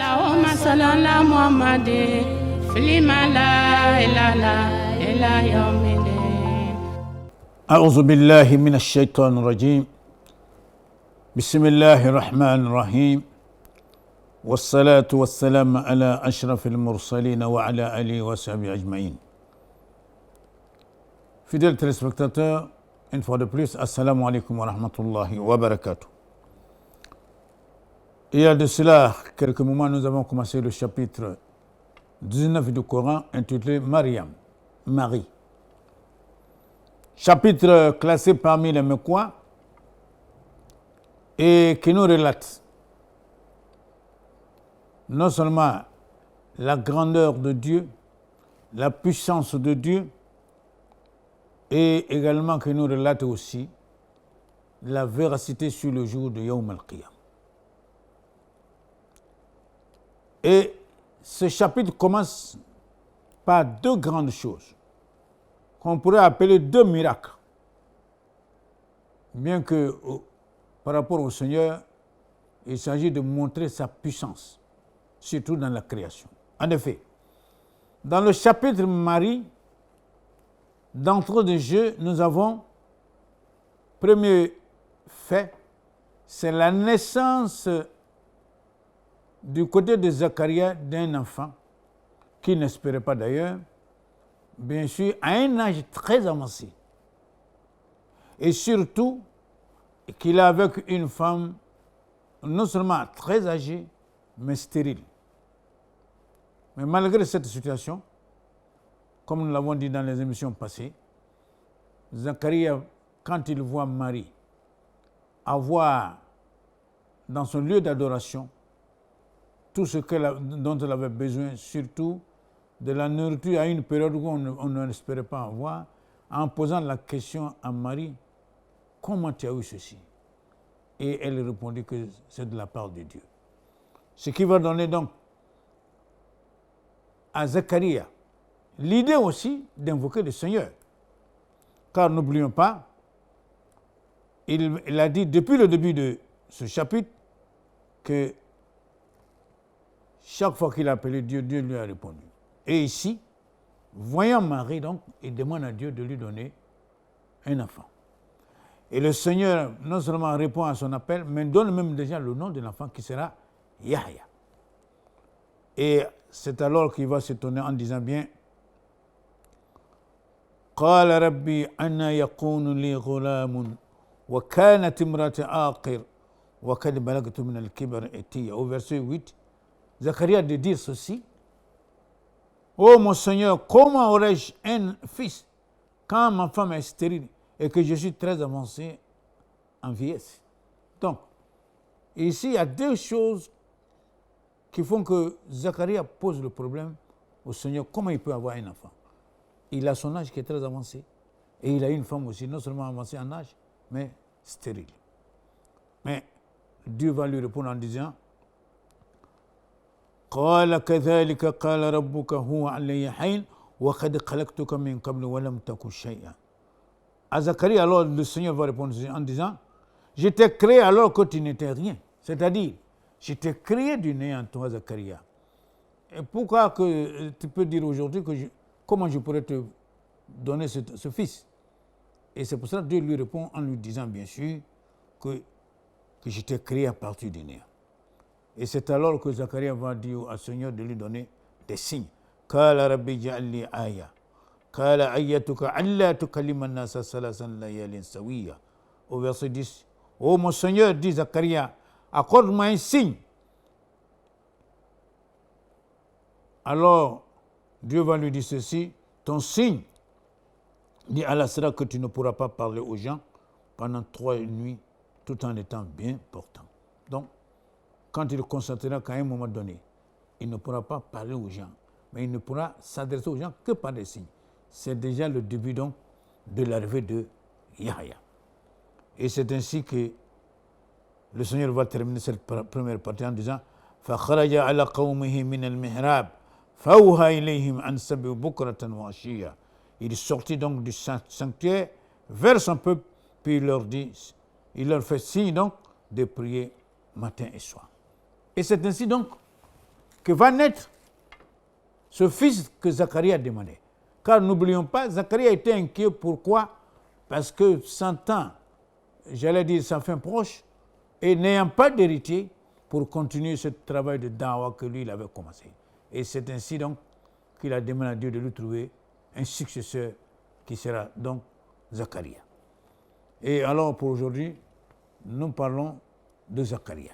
اللهم صل على محمد فيما لا إله إلا يوم الدين. أعوذ بالله من الشيطان الرجيم. بسم الله الرحمن الرحيم. والصلاة والسلام على أشرف المرسلين وعلى آله وصحبه أجمعين. Fidèles téléspectateurs, une fois de plus, assalamu alaikum wa rahmatullahi wa barakatuh. Il y a de cela quelques moments, nous avons commencé le chapitre 19 du Coran intitulé Mariam, Marie. Chapitre classé parmi les Mecquois et qui nous relate non seulement la grandeur de Dieu, la puissance de Dieu, et également qui nous relate aussi la véracité sur le jour de Yawm al-Qiyam. Et ce chapitre commence par deux grandes choses qu'on pourrait appeler deux miracles, bien que par rapport au Seigneur, il s'agit de montrer sa puissance, surtout dans la création. En effet, dans le chapitre Marie, d'entrée de jeu, nous avons, premier fait, c'est la naissance du côté de Zacharia d'un enfant qu'il n'espérait pas d'ailleurs, bien sûr, à un âge très avancé. Et surtout, qu'il est avec une femme non seulement très âgée, mais stérile. Mais malgré cette situation, comme nous l'avons dit dans les émissions passées, Zacharia, quand il voit Marie avoir dans son lieu d'adoration tout ce dont elle avait besoin, surtout de la nourriture à une période où on n'espérait pas avoir, en posant la question à Marie, comment tu as eu ceci? Et elle répondit que c'est de la part de Dieu. Ce qui va donner donc à Zacharia l'idée aussi d'invoquer le Seigneur. Car n'oublions pas, il a dit depuis le début de ce chapitre que chaque fois qu'il a appelé Dieu, Dieu lui a répondu. Et ici, voyant Marie, donc, il demande à Dieu de lui donner un enfant. Et le Seigneur non seulement répond à son appel, mais donne même déjà le nom de l'enfant qui sera Yahya. Et c'est alors qu'il va s'étonner en disant bien, قال ربي أنا يكون لي غلام وكانت امرأتي عاقر وقد بلغت من الكبر عتيا. Au verset 8, Zacharia de dire ceci: ô mon Seigneur, comment aurais-je un fils quand ma femme est stérile et que je suis très avancé en vieillesse? Donc, ici, il y a deux choses qui font que Zacharia pose le problème au Seigneur. Comment il peut avoir un enfant? Il a son âge qui est très avancé. Et il a une femme aussi, non seulement avancée en âge, mais stérile. Mais Dieu va lui répondre en disant, قال كذلك قال ربك هو علي حين وقد خلقتك من قبل ولم تك شيئا. À Zacharie, alors le Seigneur va répondre en disant, je t'ai créé alors que tu n'étais rien. C'est-à-dire, je t'ai créé du néant, toi, Zacharia. Et pourquoi que tu peux dire aujourd'hui que comment je pourrais te donner ce fils? Et c'est pour ça que Dieu lui répond en lui disant, bien sûr, que je t'ai créé à partir du néant. Et c'est alors que Zacharia va dire au Seigneur de lui donner des signes. قال ربي اجعل لي آية قال آيتك ألا تكلم الناس ثلاث ليال سويا. Au verset 10, ô mon Seigneur, dit Zacharia, accorde-moi un signe. Alors, Dieu va lui dire ceci, ton signe, dit Allah, sera que tu ne pourras pas parler aux gens pendant 3 nuits tout en étant bien portant. Donc, quand il constatera qu'à un moment donné, il ne pourra pas parler aux gens, mais il ne pourra s'adresser aux gens que par des signes. C'est déjà le début donc de l'arrivée de Yahya. Et c'est ainsi que le Seigneur va terminer cette première partie en disant فَخَرَجَ عَلَى قَوْمِهِ مِنَ الْمِحْرَابِ فَأَوْحَى إِلَيْهِمْ أَنْ سَبِّحُوا بُكْرَةً وَعَشِيًّا. Il est sorti donc du sanctuaire vers son peuple, puis il leur fait signe donc de prier matin et soir. Et c'est ainsi donc que va naître ce fils que Zacharie a demandé. Car n'oublions pas, Zacharie a été inquiet. Pourquoi? Parce que sentant, j'allais dire, sa fin proche, et n'ayant pas d'héritier pour continuer ce travail de dawa que lui, il avait commencé. Et c'est ainsi donc qu'il a demandé à Dieu de lui trouver un successeur qui sera donc Zacharie. Et alors pour aujourd'hui, nous parlons de Zacharie.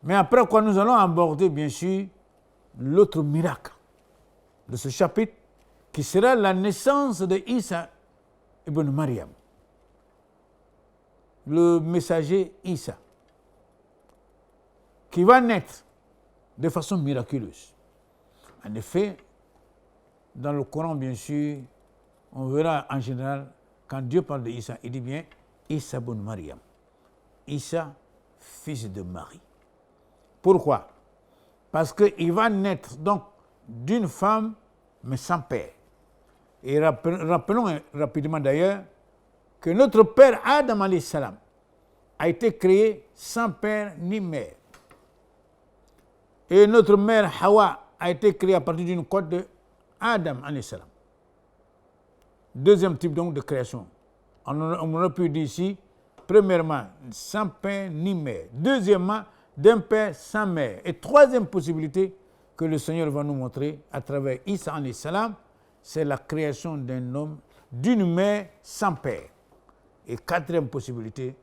Mais après quoi, nous allons aborder bien sûr l'autre miracle de ce chapitre qui sera la naissance de Isa ibn Maryam, le messager Isa, qui va naître de façon miraculeuse. En effet, dans le Coran, bien sûr, on verra en général, quand Dieu parle de Isa, il dit bien Isa ibn Maryam, Isa, fils de Marie. Pourquoi? Parce qu'il va naître donc d'une femme, mais sans père. Et rappelons rapidement d'ailleurs que notre père Adam alayhi salam a été créé sans père ni mère. Et notre mère Hawa a été créée à partir d'une côte de Adam alayhi salam. Deuxième type donc de création. On aurait pu dire ici, premièrement, sans père ni mère. Deuxièmement, d'un père sans mère. Et troisième possibilité que le Seigneur va nous montrer à travers Isa alayhi salam, c'est la création d'un homme, d'une mère sans père. Et quatrième possibilité,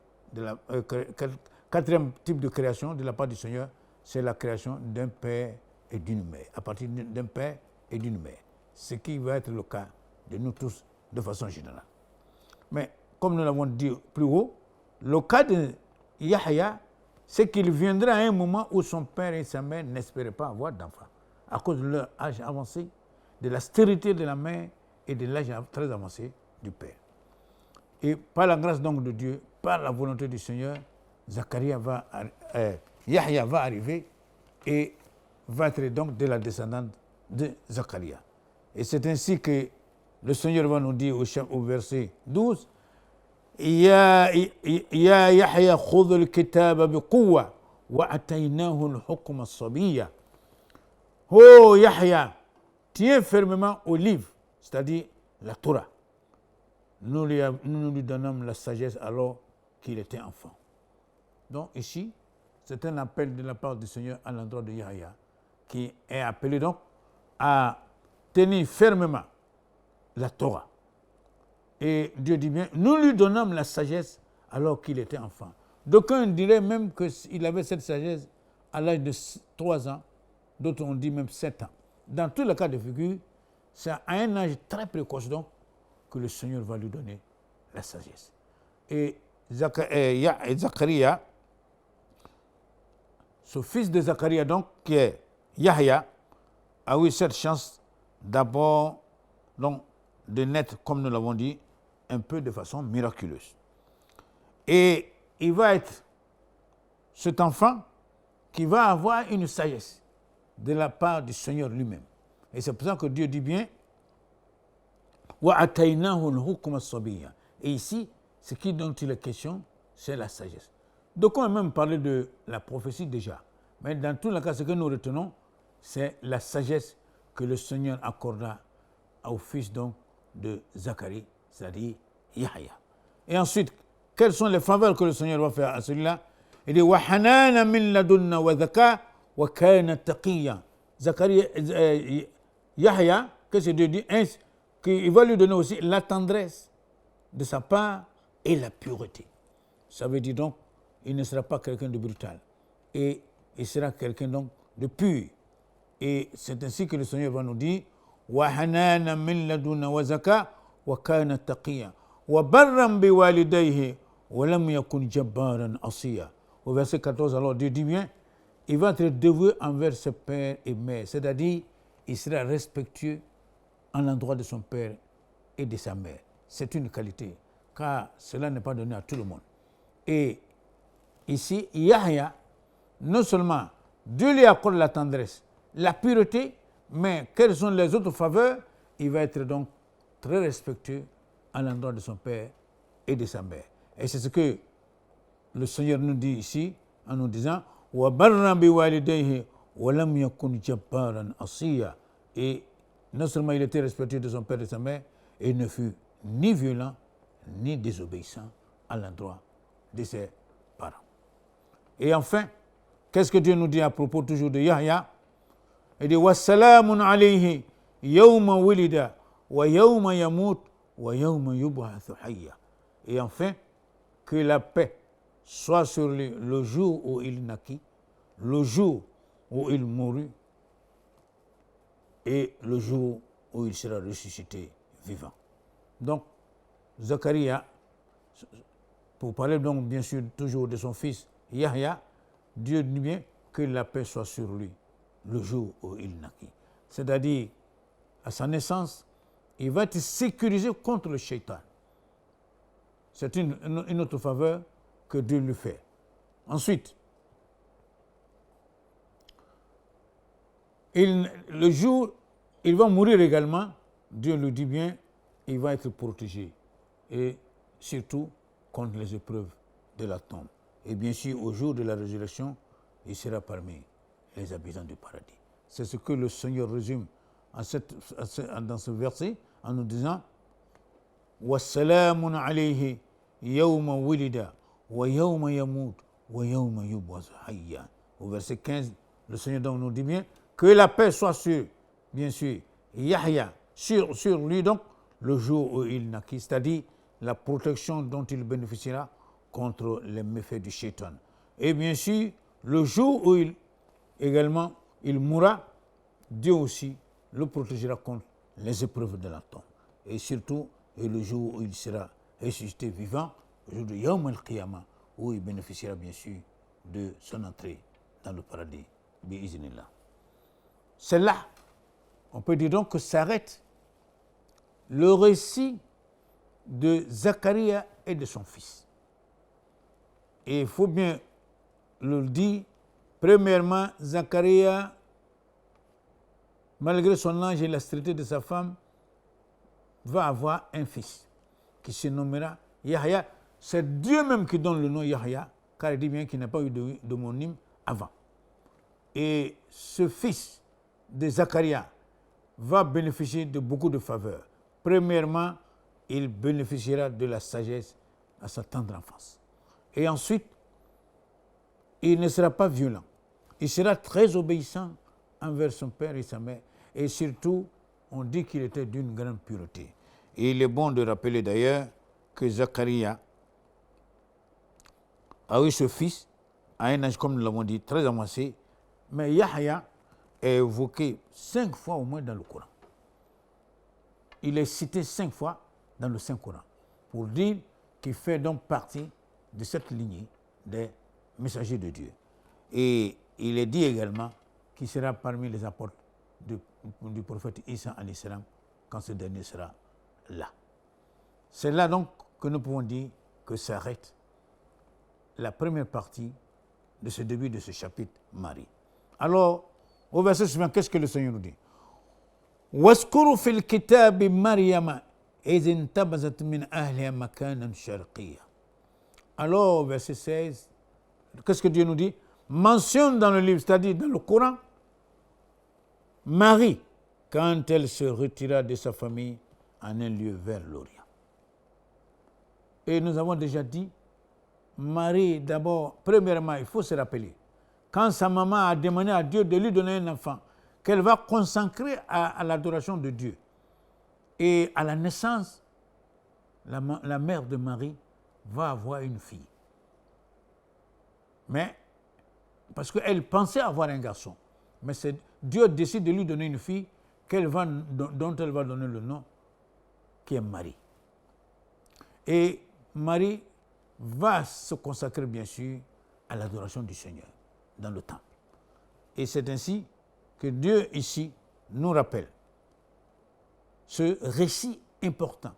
quatrième type de création de la part du Seigneur, c'est la création d'un père et d'une mère, à partir d'un père et d'une mère. Ce qui va être le cas de nous tous de façon générale. Mais comme nous l'avons dit plus haut, le cas de Yahya, c'est qu'il viendra à un moment où son père et sa mère n'espéraient pas avoir d'enfant, à cause de leur âge avancé, de la stérilité de la mère et de l'âge très avancé du père. Et par la grâce donc de Dieu, par la volonté du Seigneur, Yahya va arriver et va être donc de la descendante de Zacharia. Et c'est ainsi que le Seigneur va nous dire au verset 12, Ya Yahya khudh al-kitaba biquwwa wa ataynahu al-hukma as-sabiyya. Oh Yahya, tiens fermement au livre, c'est-à-dire la Torah. Nous lui donnons la sagesse alors qu'il était enfant. Donc ici, c'est un appel de la part du Seigneur à l'endroit de Yahya, qui est appelé donc à tenir fermement la Torah. Et Dieu dit bien, nous lui donnons la sagesse alors qu'il était enfant. D'aucuns diraient même qu'il avait cette sagesse à l'âge de 3 ans, d'autres ont dit même 7 ans. Dans tous les cas de figure, c'est à un âge très précoce donc que le Seigneur va lui donner la sagesse. Et Zacharia, ce fils de Zacharia donc, qui est Yahya, a eu cette chance d'abord donc, de naître, comme nous l'avons dit, un peu de façon miraculeuse. Et il va être cet enfant qui va avoir une sagesse de la part du Seigneur lui-même. Et c'est pour ça que Dieu dit bien et ici, ce dont il est question, c'est la sagesse. Donc on a même parlé de la prophétie déjà. Mais dans tous les cas, ce que nous retenons, c'est la sagesse que le Seigneur accorda au fils donc de Zacharie, c'est-à-dire Yahya. Et ensuite, quelles sont les faveurs que le Seigneur va faire à celui-là? Il dit وَحَنَانًا مِنْ لَدُنَّا وَذَكَاءً وَكَانَ تَقِيًّا. Zacharie, Yahya, qu'est-ce que Dieu dit? Qu'il va lui donner aussi la tendresse de sa part et la pureté. Ça veut dire donc, il ne sera pas quelqu'un de brutal. Et il sera quelqu'un donc de pur. Et c'est ainsi que le Seigneur va nous dire وَحَنَانًا مِنْ لَدُنَّا وَزَكَاءً وَكَانَ تَقِيًّا وَبَرًّا بِوَالِدَيْهِ وَلَمْ يَكُنْ جَبَّارًا عَصِيًّا. Au verset 14, alors Dieu dit bien, il va être dévoué envers ses pères et mères, c'est-à-dire il sera respectueux en l'endroit de son père et de sa mère. C'est une qualité, car cela n'est pas donné à tout le monde. Et ici, Yahya, non seulement Dieu lui accorde la tendresse, la pureté, mais quelles sont les autres faveurs? Il va être donc très respectueux à l'endroit de son père et de sa mère. Et c'est ce que le Seigneur nous dit ici, en nous disant وَبَرًّا بِوَالِدَيْهِ وَلَمْ يَكُنْ جَبَّارًا عَصِيًّا. Et non seulement il était respectueux de son père et de sa mère, et il ne fut ni violent, ni désobéissant à l'endroit de ses parents. Et enfin, qu'est-ce que Dieu nous dit à propos toujours de Yahya? Il dit وَسَلَامٌ عَلَيْهِ يَوْمَ وُلِدَ وَيَوْمَ يَمُوتُ وَيَوْمَ يُبْعَثُ حَيًّا. Et enfin, que la paix soit sur lui le jour où il naquit, le jour où il mourut et le jour où il sera ressuscité vivant. Donc, Zacharia, pour parler donc bien sûr toujours de son fils Yahya, Dieu dit bien que la paix soit sur lui le jour où il naquit. C'est-à-dire, à sa naissance, il va être sécurisé contre le shaitan. C'est une autre faveur que Dieu lui fait. Ensuite, le jour, il va mourir également, Dieu lui dit bien, il va être protégé. Et surtout contre les épreuves de la tombe. Et bien sûr, au jour de la résurrection, il sera parmi les habitants du paradis. C'est ce que le Seigneur résume dans ce verset en nous disant وَالسَّلَامٌ عَلَيْهِ يَوْمَ وُلِدَ وَيَوْمَ يَمُوتُ وَيَوْمَ يُبْعَثُ حَيًّا. Au verset 15, le Seigneur donc nous dit bien que la paix soit sur, bien sûr, Yahya, sur lui donc, le jour où il naquit, c'est-à-dire la protection dont il bénéficiera contre les méfaits du shaitan. Et bien sûr, le jour où il mourra, Dieu aussi le protégera contre les épreuves de la tombe. Et surtout, le jour où il sera ressuscité vivant, le jour de Yawm al-Qiyamah, où il bénéficiera bien sûr de son entrée dans le paradis. Bi'iznillah. C'est là, on peut dire donc que s'arrête le récit de Zacharia et de son fils. Et il faut bien le dire, premièrement, Zacharia, malgré son âge et la stérilité de sa femme, va avoir un fils qui se nommera Yahya. C'est Dieu même qui donne le nom Yahya, car il dit bien qu'il n'a pas eu d'homonyme avant. Et ce fils de Zacharia va bénéficier de beaucoup de faveurs. Premièrement, il bénéficiera de la sagesse à sa tendre enfance. Et ensuite, il ne sera pas violent. Il sera très obéissant envers son père et sa mère. Et surtout, on dit qu'il était d'une grande pureté. Et il est bon de rappeler d'ailleurs que Zacharia a eu ce fils à un âge, comme nous l'avons dit, très avancé. Mais Yahya est évoqué 5 fois au moins dans le Coran. Il est cité 5 fois dans le Saint-Coran pour dire qu'il fait donc partie de cette lignée des messagers de Dieu. Et il est dit également qu'il sera parmi les apôtres du prophète Isa alayhi salam quand ce dernier sera là. C'est là donc que nous pouvons dire que s'arrête la première partie de ce début de ce chapitre Marie. Alors, au verset suivant, qu'est-ce que le Seigneur nous dit? وَاذْكُرُوا فِي الْكِتَابِ مَرْيَمَ إِذِ انْتَبَذَتْ مِنْ أَهْلِهَا مَكَانًا شَرْقِيًّا. Alors, verset 16, qu'est-ce que Dieu nous dit? Mentionne dans le livre, c'est-à-dire dans le Coran, Marie, quand elle se retira de sa famille en un lieu vers l'Orient. Et nous avons déjà dit, Marie, d'abord, premièrement, il faut se rappeler, quand sa maman a demandé à Dieu de lui donner un enfant, qu'elle va consacrer à l'adoration de Dieu. Et à la naissance, la mère de Marie va avoir une fille. Mais, parce qu'elle pensait avoir un garçon, mais Dieu décide de lui donner une fille dont elle va donner le nom, qui est Marie. Et Marie va se consacrer bien sûr à l'adoration du Seigneur dans le temple. Et c'est ainsi que Dieu ici nous rappelle ce récit important,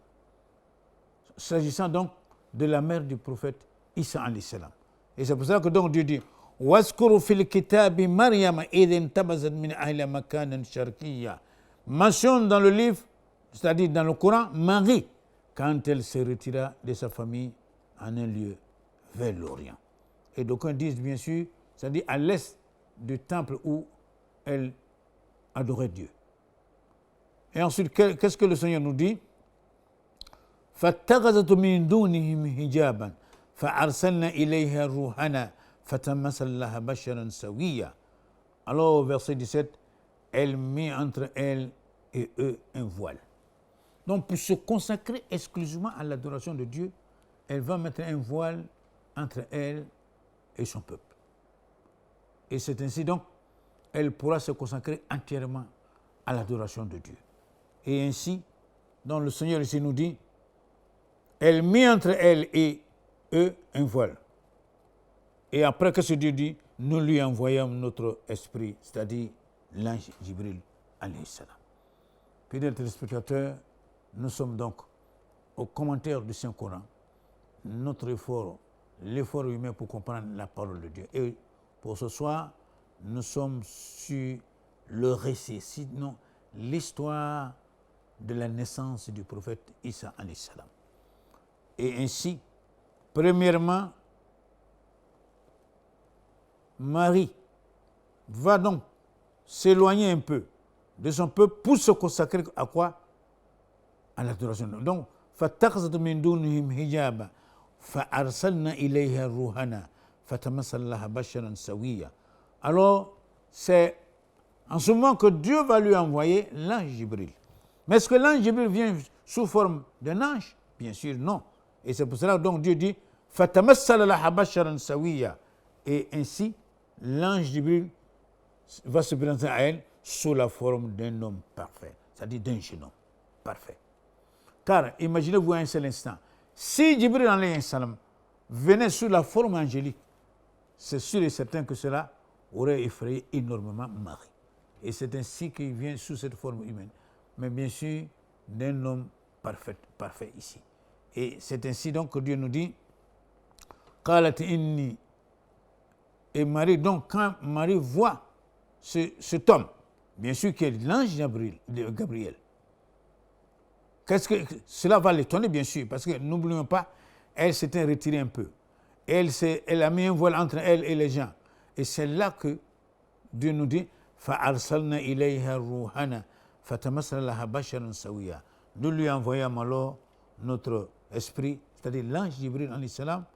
s'agissant donc de la mère du prophète Isa alayhi salam. Et c'est pour ça que donc Dieu dit وَاذْكُرُوا فِي الْكِتَابِ مَرْيَمَ إِذِ انْتَبَذَتْ مِنْ أَهْلِهَا مَكَانًا شَرْقِيًّا. Mentionne dans le livre, c'est-à-dire dans le Coran, Marie, quand elle se retira de sa famille en un lieu vers l'Orient. Et d'aucuns disent bien sûr, c'est-à-dire à l'est du temple où elle adorait Dieu. Et ensuite, qu'est-ce que le Seigneur nous dit? فَاتَّخَذَتْ مِن دُونِهِمْ حِجَابًا فَأَرْسَلْنَا إِلَيْهَا رُوحَنَا فَتَمَثَّلَ لَهَا بَشَرًا سَوِيًّا. Alors, au verset 17, elle mit entre elle et eux un voile. Donc, pour se consacrer exclusivement à l'adoration de Dieu, elle va mettre un voile entre elle et son peuple. Et c'est ainsi donc, elle pourra se consacrer entièrement à l'adoration de Dieu. Et ainsi, donc le Seigneur ici nous dit, elle mit entre elle et eux un voile. Et après, qu'est-ce que Dieu dit? Nous lui envoyons notre esprit, c'est-à-dire l'ange Jibril alayhi salam. Fidèles téléspectateurs, nous sommes donc au commentaire du Saint-Coran. Notre effort, l'effort humain pour comprendre la parole de Dieu. Et pour ce soir, nous sommes sur le récit, sinon l'histoire de la naissance du prophète Isa alayhi salam. Et ainsi, premièrement, Marie va donc s'éloigner un peu de son peuple pour se consacrer à quoi? À l'adoration. Donc, فَاتَّخَذَتْ مِن دُونِهِمْ حِجَابًا فَأَرْسَلْنَا إِلَيْهَا رُوحَنَا فَتَمَثَّلَ لَهَا بَشَرًا سَوِيًّا. Alors, c'est en ce moment que Dieu va lui envoyer l'ange Jibril. Mais est-ce que l'ange Jibril vient sous forme d'un ange? Bien sûr, non. Et c'est pour cela que Dieu dit فَتَمَثَّلَ لَهَا بَشَرًا سَوِيًّا. Et ainsi, l'ange Jibril va se présenter à elle sous la forme d'un homme parfait, c'est-à-dire d'un jeune homme parfait. Car imaginez-vous un seul instant, si Jibril alayhi salam venait sous la forme angélique, c'est sûr et certain que cela aurait effrayé énormément Marie. Et c'est ainsi qu'il vient sous cette forme humaine, mais bien sûr d'un homme parfait ici. Et c'est ainsi donc que Dieu nous dit قالت إني. Et Marie, donc quand Marie voit cet homme, bien sûr qui est l'ange Gabriel, qu'est-ce que cela va l'étonner, bien sûr, parce que n'oublions pas, elle s'était retirée un peu. Elle a mis un voile entre elle et les gens. Et c'est là que Dieu nous dit فَأَرْسَلْنَا إِلَيْهَا رُوحَنَا فَتَمَثَّلَ لَهَا بَشَرًا سَوِيًّا. Nous lui envoyons alors notre esprit, c'est-à-dire l'ange Jibril alayhi salam,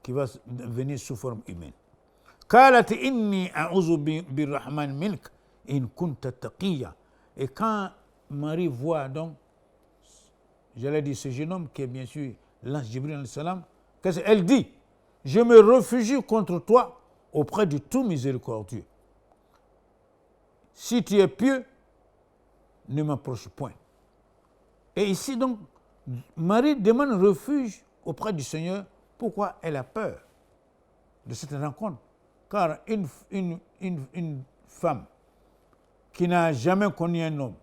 qui va venir sous forme humaine. قالت إني أعوذ بالرحمن منك إن كنت تقيا. Et quand Marie voit donc, j'allais dire ce jeune homme qui est bien sûr l'ange Jibril alayhi salam, qu'est-ce qu'elle dit? Je me réfugie contre toi auprès du tout miséricordieux. Si tu es pieux, ne m'approche point. Et ici donc, Marie demande refuge auprès du Seigneur. Pourquoi? Elle a peur de cette rencontre. Car une femme qui n'a jamais connu un homme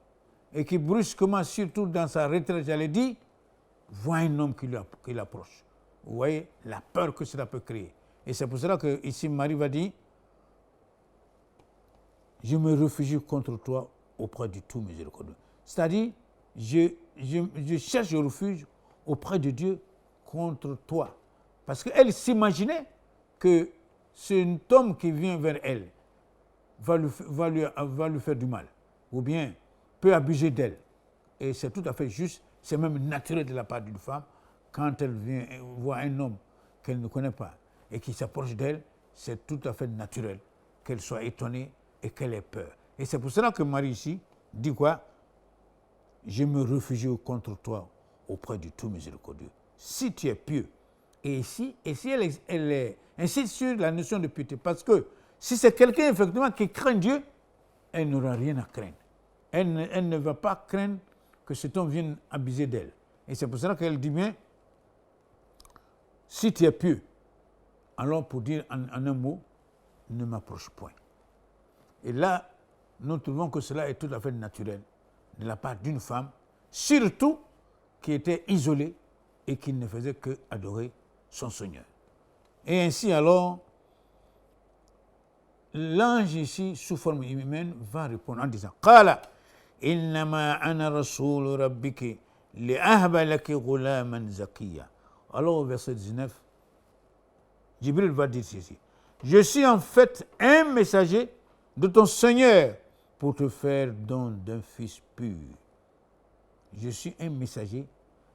et qui brusquement, surtout dans sa retraite, j'allais dire, voit un homme qui l'approche. Vous voyez la peur que cela peut créer. Et c'est pour cela que ici Marie va dire, je me réfugie contre toi auprès du tout miséricordieux. C'est-à-dire, je cherche le refuge auprès de Dieu contre toi. Parce qu'elle s'imaginait que cet homme qui vient vers elle va lui faire du mal, ou bien peut abuser d'elle. Et c'est tout à fait juste, c'est même naturel de la part d'une femme, quand elle vient voir un homme qu'elle ne connaît pas et qui s'approche d'elle, c'est tout à fait naturel qu'elle soit étonnée et qu'elle ait peur. Et c'est pour cela que Marie ici dit quoi? Je me réfugie contre toi auprès du tout miséricordieux. Si tu es pieux. Et ici elle insiste sur la notion de piété. Parce que si c'est quelqu'un effectivement qui craint Dieu, elle n'aura rien à craindre. Elle ne va pas craindre que cet homme vienne abuser d'elle. Et c'est pour cela qu'elle dit bien, si tu es pieux, alors pour dire en un mot, ne m'approche point. Et là, nous trouvons que cela est tout à fait naturel de la part d'une femme, surtout qui était isolée et qui ne faisait que adorer son Seigneur. Et ainsi alors, l'ange ici, sous forme humaine, va répondre en disant قال إنما أنا رسول ربك لأهب لك غلاما زكيا. Alors au verset 19, Jibril va dire ceci: je suis en fait un messager de ton Seigneur pour te faire don d'un fils pur. Je suis un messager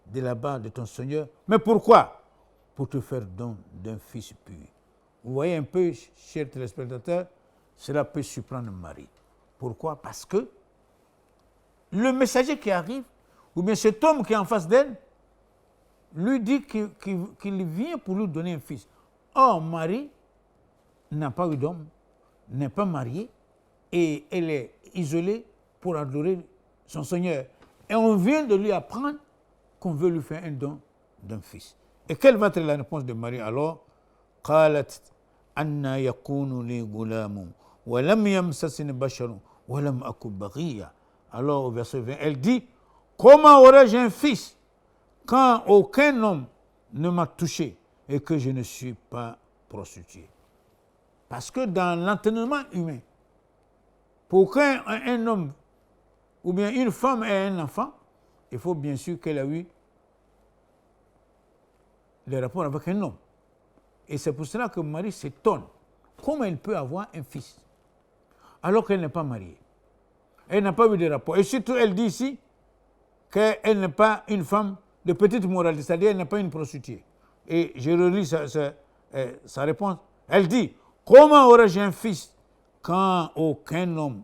de la part de ton Seigneur. Mais pourquoi? Pour te faire don d'un fils pur. Vous voyez un peu, chers téléspectateurs, cela peut surprendre Marie. Pourquoi? Parce que le messager qui arrive, ou bien cet homme qui est en face d'elle, lui dit qu'il vient pour lui donner un fils. Or, Marie n'a pas eu d'homme, n'est pas mariée, et elle est isolée pour adorer son Seigneur. Et on vient de lui apprendre qu'on veut lui faire un don d'un fils. Et quelle va être la réponse de Marie alors? قالت أن يكون لي غلام ولم يمسسني بشر ولم أكن بغيا. Alors au verset 20, elle dit, comment aurais-je un fils quand aucun homme ne m'a touché et que je ne suis pas prostituée? Parce que dans l'entraînement humain, pour qu'un homme ou bien une femme ait un enfant, il faut bien sûr qu'elle ait eu les rapports avec un homme. Et c'est pour cela que Marie s'étonne. Comment elle peut avoir un fils alors qu'elle n'est pas mariée? Elle n'a pas eu de rapport. Et surtout, elle dit ici qu'elle n'est pas une femme de petite moralité, c'est-à-dire qu'elle n'est pas une prostituée. Et je relis sa réponse. Elle dit, comment aurais-je un fils quand aucun homme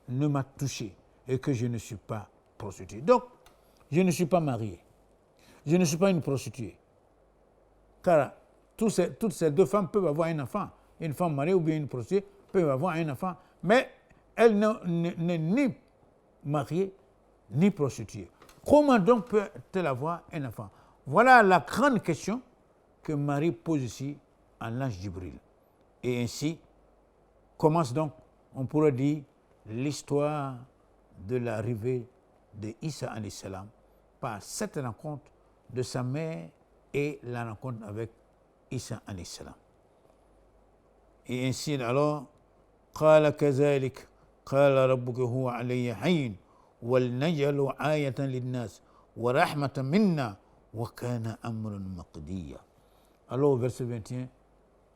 ne m'a touché et que je ne suis pas prostituée? Donc, je ne suis pas mariée. Je ne suis pas une prostituée. Car toutes ces deux femmes peuvent avoir un enfant. Une femme mariée ou bien une prostituée peuvent avoir un enfant. Mais elle n'est ni mariée ni prostituée. Comment donc peut-elle avoir un enfant? Voilà la grande question que Marie pose ici à l'ange Jibril. Et ainsi commence donc, on pourrait dire, l'histoire de l'arrivée de Isa alayhi salam par cette rencontre de sa mère et la rencontre avec Isa alayhi salam. Et ainsi alors, قال كذلك قال ربك هو علي حين ولنجعل آية للناس ورحمة منا وكان أمرا مقضيا. Alors au verset 21,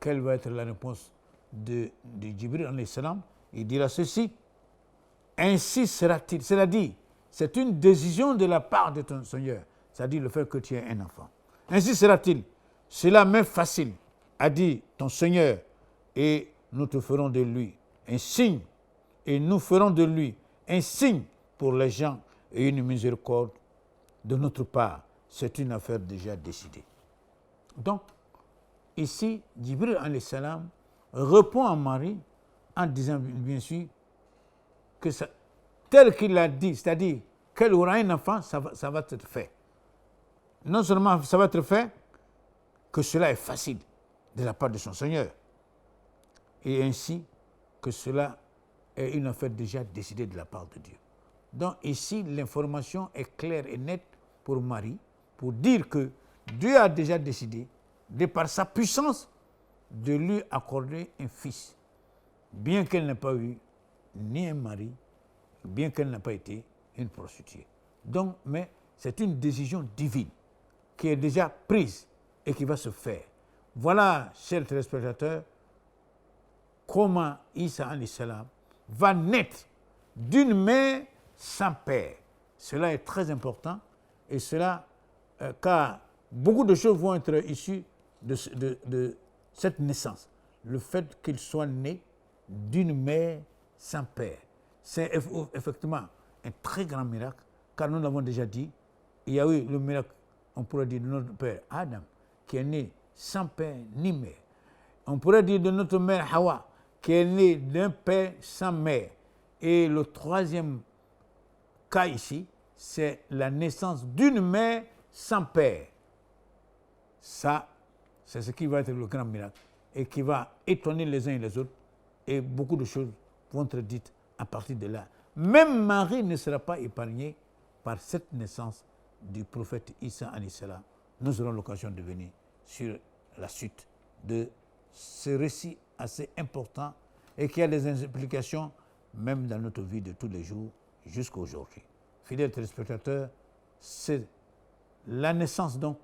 quelle va être la réponse de Jibril alayhi salam? Il dira ceci, ainsi sera-t-il, c'est-à-dire c'est une décision de la part de ton Seigneur, c'est-à-dire le fait que tu aies un enfant. Ainsi sera-t-il, cela m'est facile, a dit ton Seigneur, et nous te ferons de lui un signe, et nous ferons de lui un signe pour les gens et une miséricorde de notre part. C'est une affaire déjà décidée. Donc, ici, Jibril alayhi salam répond à Marie en disant bien sûr que ça, tel qu'il l'a dit, c'est-à-dire qu'elle aura un enfant, ça va être fait. Non seulement ça va être fait, que cela est facile de la part de son Seigneur. Et ainsi que cela est une affaire déjà décidée de la part de Dieu. Donc ici, l'information est claire et nette pour Marie, pour dire que Dieu a déjà décidé, de par sa puissance, de lui accorder un fils, bien qu'elle n'ait pas eu ni un mari, bien qu'elle n'ait pas été une prostituée. Donc, mais c'est une décision divine qui est déjà prise et qui va se faire. Voilà, chers téléspectateurs, comment Isa alayhi salam va naître d'une mère sans père. Cela est très important et cela, car beaucoup de choses vont être issues de cette naissance. Le fait qu'il soit né d'une mère sans père. C'est effectivement un très grand miracle, car nous l'avons déjà dit, il y a eu le miracle, on pourrait dire, de notre père Adam, qui est né sans père ni mère. On pourrait dire de notre mère Hawa, qui est née d'un père sans mère. Et le troisième cas ici, c'est la naissance d'une mère sans père. Ça, c'est ce qui va être le grand miracle et qui va étonner les uns et les autres. Et beaucoup de choses vont être dites à partir de là. Même Marie ne sera pas épargnée par cette naissance du prophète Isa alayhi salam. Nous aurons l'occasion de venir sur la suite de ce récit assez important et qui a des implications même dans notre vie de tous les jours jusqu'à aujourd'hui. Fidèles téléspectateurs, c'est la naissance donc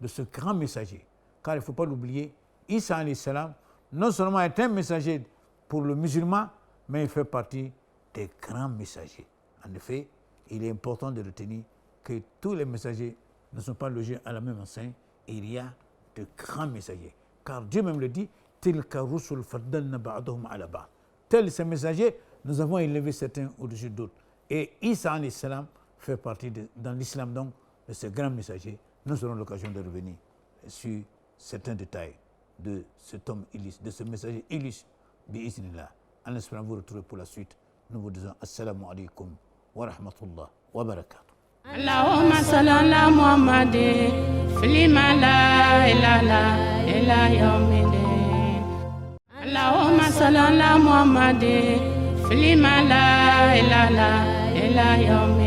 de ce grand messager. Car il ne faut pas l'oublier, Isa alayhi salam non seulement est un messager pour le musulman, mais il fait partie des grands messagers. En effet, il est important de retenir que tous les messagers ne sont pas logés à la même enseigne. Il y a de grands messagers. Car Dieu même le dit, Tilka rusul faddalna ba'dahum ala ba'd. Tels ces messagers, nous avons élevé certains au-dessus d'autres. Et Isa alayhi salam fait partie dans l'islam donc de ces grands messagers. Nous aurons l'occasion de revenir sur certains détails de cet homme illustre, de ce messager illustre, bi'iznillah. En espérant vous retrouver pour la suite, nous vous disons assalamu alaikum wa rahmatullah wa barakatuh. Allahumma salli ala Muhammadin fil la ilaha illa yawmiddin. Allahumma salli ala Muhammadin fil la ilaha illa yawmiddin.